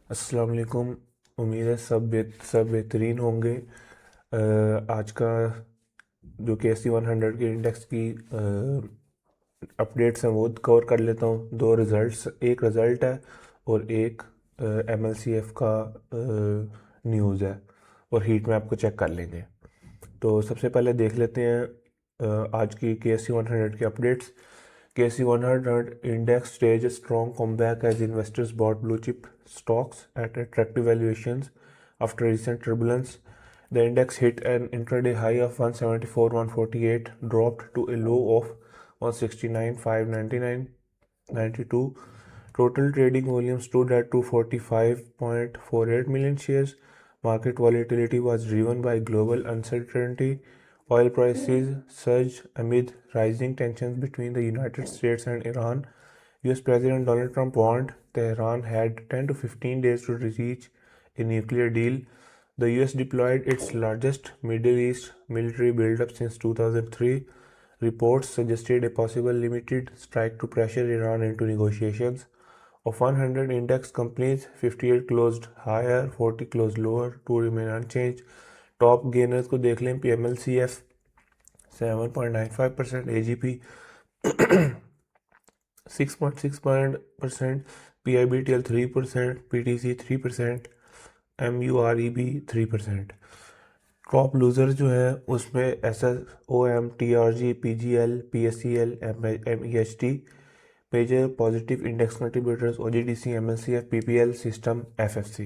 अस्सलाम वालेकुम। उम्मीद है सब बेहतरीन होंगे। आज का जो के एस सी 100 के इंडेक्स की अपडेट्स हैं वो कवर कर लेता हूँ। दो रिज़ल्ट्स, एक रिज़ल्ट है और एक एम एल सी एफ का न्यूज़ है, और हीट मैप को चेक कर लेंगे। तो सबसे पहले देख लेते हैं आज की के एस सी 100 की अपडेट्स। के S C 100 index staged a strong comeback as investors bought blue chip stocks at attractive valuations after recent turbulence. The index hit an intraday high of 174,148, dropped to a low of 169,599.92. Total trading volume stood at 245.48 million shares. Market volatility was driven by global uncertainty. Oil prices surged amid rising tensions between the United States and Iran. US President Donald Trump warned Tehran had 10 to 15 days to reach a nuclear deal. The US deployed its largest Middle East military buildup since 2003. Reports suggested a possible limited strike to pressure Iran into negotiations. Of 100 index companies, 58 closed higher, 40 closed lower, 2 remain unchanged. Top gainers को देख लें। PMLCF 7.95%, AGP 6.6%, PIBTL 3%, PTC 3%, MUREB 3%। Top loser जो है उसमें SSOM, TRG, PGL, PSCL, MEHT। Major positive index contributors OGDC, MLCF, PPL, system, FFC।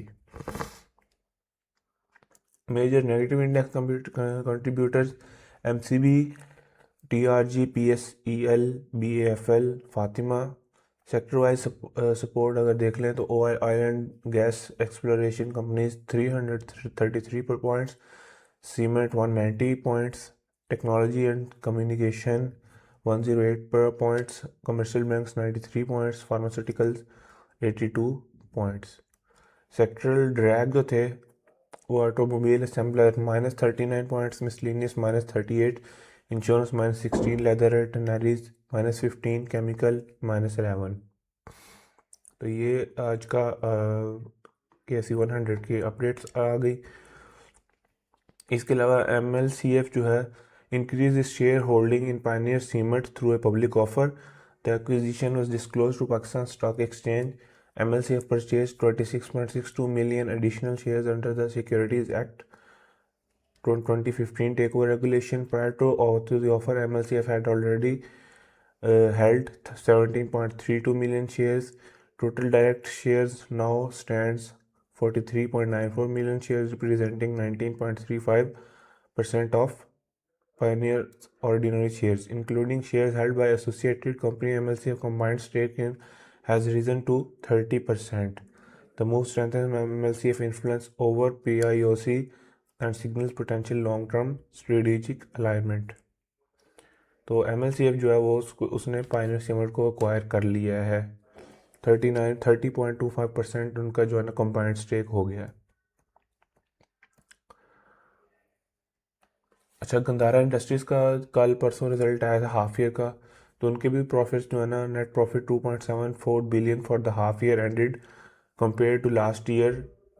Major negative index contributors MCB, TRG, PSEL, BAFL, Fatima। Sector wise support अगर देख लें तो oil and gas exploration companies 333 पर points, cement 190 points, technology and communication 108 पर points, commercial banks 93 points, pharmaceuticals 82 points. Sectoral drag जो थे वो automobile assembler -39 points, miscellaneous -38, insurance -16, leather tanneries -15, chemical -11। तो ये आज का KC 100 की अपडेट्स आ गई। इसके अलावा MLCF जो है increase is share holding in Pioneer Cement through a public offer. The acquisition was disclosed to Pakistan stock exchange. MLCF purchased 26.62 million additional shares under the Securities Act 2015 takeover regulation. Prior to the offer, MLCF had already held 17.32 million shares. Total direct shares now stands 43.94 million shares, representing 19.35% of Pioneer's ordinary shares, including shares held by associated company. MLCF combined stake in has risen to 30%. The move strengthens MLCF influence over PIOC and signals potential long-term strategic alignment. तो MLCF जो है वो उसने Pioneer cement को acquire कर लिया है। 30.25% उनका जो है ना कंबाइंड स्टेक हो गया है। अच्छा, गंधारा इंडस्ट्रीज़ का कल परसों रिजल्ट आया था हाफ ईयर का, तो उनके भी प्रॉफिट्स जो है ना, net profit 2.74 billion for the half year ended compare to last year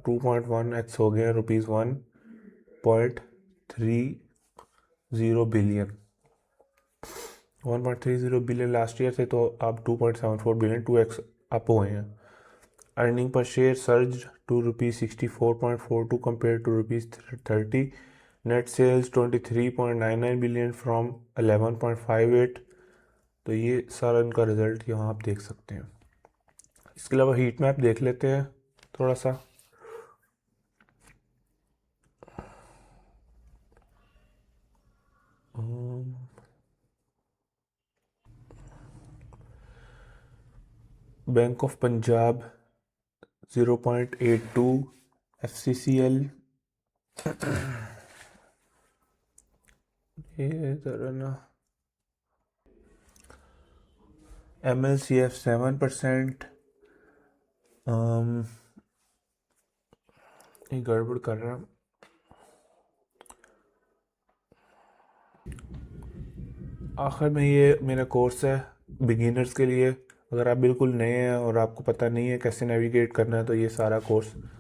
2.1x हो गया, ₹1.30 बिलियन। 1.30 बिलियन लास्ट ईयर से तो अब 2.74 बिलियन, 2x अप हुए हैं। Earning per share surge to ₹64.42 compare to ₹30। Net sales 23.99 billion from 11.58। तो ये सारा इनका रिजल्ट यहाँ आप देख सकते हैं। इसके अलावा हीट मैप देख लेते हैं थोड़ा सा। बैंक ऑफ पंजाब 0.82, FCCL ये ज़रा ना, MLCF 7%। ये गड़बड़ कर रहा है। आखिर में ये मेरा कोर्स है बिगिनर्स के लिए, अगर आप बिल्कुल नए हैं और आपको पता नहीं है कैसे नेविगेट करना है तो ये सारा कोर्स